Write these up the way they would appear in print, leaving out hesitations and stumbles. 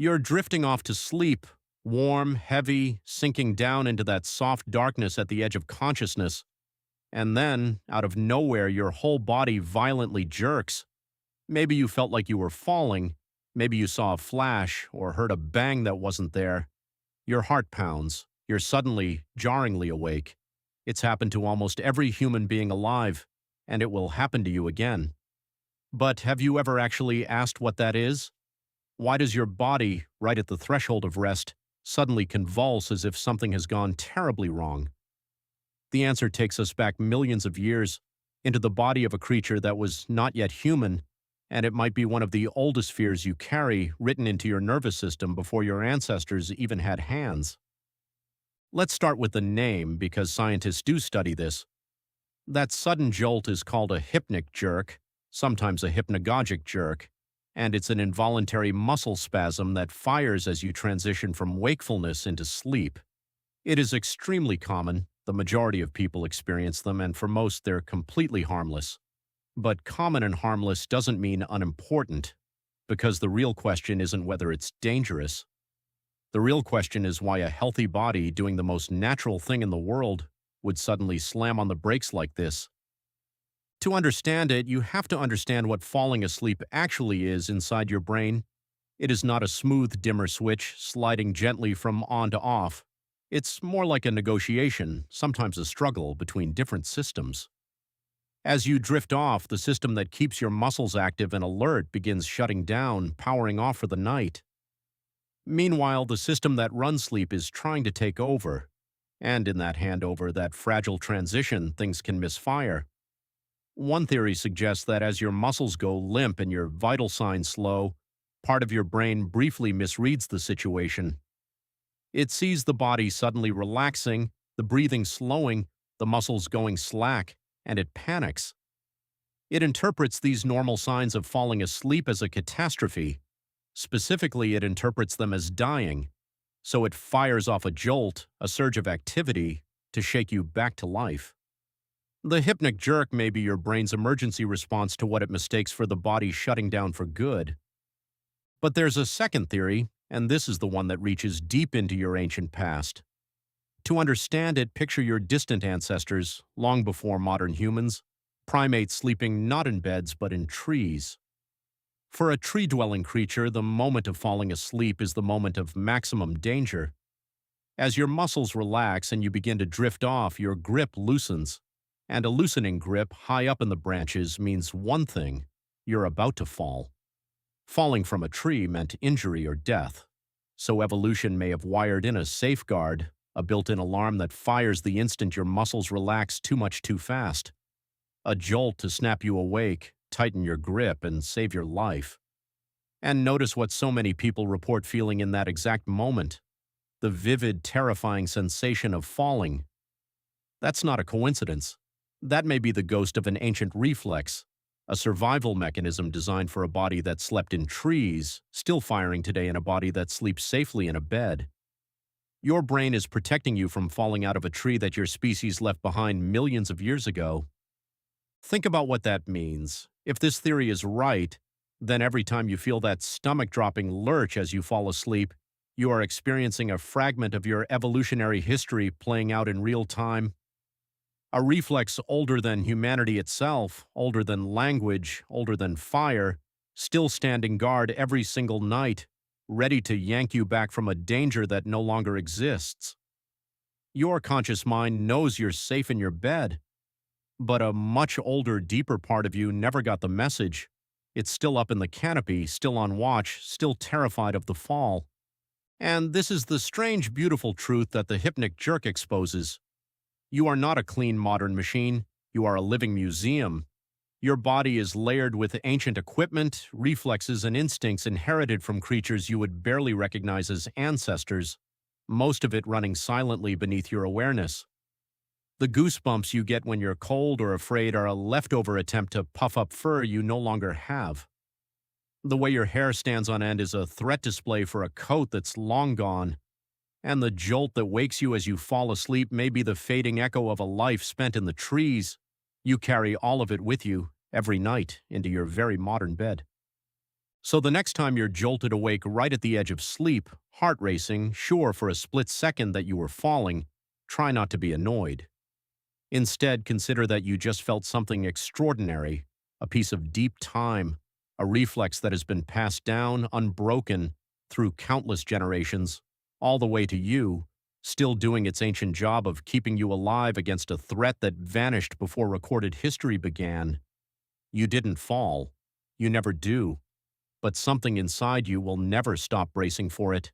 You're drifting off to sleep, warm, heavy, sinking down into that soft darkness at the edge of consciousness, and then, out of nowhere, your whole body violently jerks. Maybe you felt like you were falling, maybe you saw a flash or heard a bang that wasn't there. Your heart pounds, you're suddenly, jarringly awake. It's happened to almost every human being alive, and it will happen to you again. But have you ever actually asked what that is? Why does your body, right at the threshold of rest, suddenly convulse as if something has gone terribly wrong? The answer takes us back millions of years into the body of a creature that was not yet human, and it might be one of the oldest fears you carry written into your nervous system before your ancestors even had hands. Let's start with the name because scientists do study this. That sudden jolt is called a hypnic jerk, sometimes a hypnagogic jerk, and it's an involuntary muscle spasm that fires as you transition from wakefulness into sleep. It is extremely common. The majority of people experience them, and for most, they're completely harmless. But common and harmless doesn't mean unimportant, because the real question isn't whether it's dangerous. The real question is why a healthy body doing the most natural thing in the world would suddenly slam on the brakes like this. To understand it, you have to understand what falling asleep actually is inside your brain. It is not a smooth dimmer switch sliding gently from on to off. It's more like a negotiation, sometimes a struggle between different systems. As you drift off, the system that keeps your muscles active and alert begins shutting down, powering off for the night. Meanwhile, the system that runs sleep is trying to take over. And in that handover, that fragile transition, things can misfire. One theory suggests that as your muscles go limp and your vital signs slow, part of your brain briefly misreads the situation. It sees the body suddenly relaxing, the breathing slowing, the muscles going slack, and it panics. It interprets these normal signs of falling asleep as a catastrophe. Specifically, it interprets them as dying. So it fires off a jolt, a surge of activity, to shake you back to life. The hypnic jerk may be your brain's emergency response to what it mistakes for the body shutting down for good. But there's a second theory, and this is the one that reaches deep into your ancient past. To understand it, picture your distant ancestors, long before modern humans, primates sleeping not in beds but in trees. For a tree-dwelling creature, the moment of falling asleep is the moment of maximum danger. As your muscles relax and you begin to drift off, your grip loosens. And a loosening grip high up in the branches means one thing: you're about to fall. Falling from a tree meant injury or death. So evolution may have wired in a safeguard, a built-in alarm that fires the instant your muscles relax too much too fast. A jolt to snap you awake, tighten your grip, and save your life. And notice what so many people report feeling in that exact moment: the vivid, terrifying sensation of falling. That's not a coincidence. That may be the ghost of an ancient reflex, a survival mechanism designed for a body that slept in trees, still firing today in a body that sleeps safely in a bed. Your brain is protecting you from falling out of a tree that your species left behind millions of years ago. Think about what that means. If this theory is right, then every time you feel that stomach-dropping lurch as you fall asleep, you are experiencing a fragment of your evolutionary history playing out in real time. A reflex older than humanity itself, older than language, older than fire, still standing guard every single night, ready to yank you back from a danger that no longer exists. Your conscious mind knows you're safe in your bed, but a much older, deeper part of you never got the message. It's still up in the canopy, still on watch, still terrified of the fall. And this is the strange, beautiful truth that the hypnic jerk exposes. You are not a clean modern machine. You are a living museum. Your body is layered with ancient equipment, reflexes, and instincts inherited from creatures you would barely recognize as ancestors, most of it running silently beneath your awareness. The goosebumps you get when you're cold or afraid are a leftover attempt to puff up fur you no longer have. The way your hair stands on end is a threat display for a coat that's long gone. And the jolt that wakes you as you fall asleep may be the fading echo of a life spent in the trees. You carry all of it with you, every night, into your very modern bed. So the next time you're jolted awake right at the edge of sleep, heart racing, sure for a split second that you were falling, try not to be annoyed. Instead, consider that you just felt something extraordinary, a piece of deep time, a reflex that has been passed down, unbroken, through countless generations, all the way to you, still doing its ancient job of keeping you alive against a threat that vanished before recorded history began. You didn't fall. You never do. But something inside you will never stop bracing for it.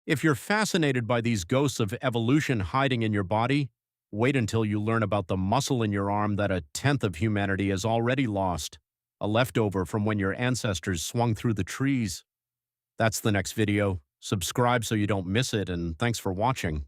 If you're fascinated by these ghosts of evolution hiding in your body, wait until you learn about the muscle in your arm that a tenth of humanity has already lost, a leftover from when your ancestors swung through the trees. That's the next video. Subscribe so you don't miss it, and thanks for watching.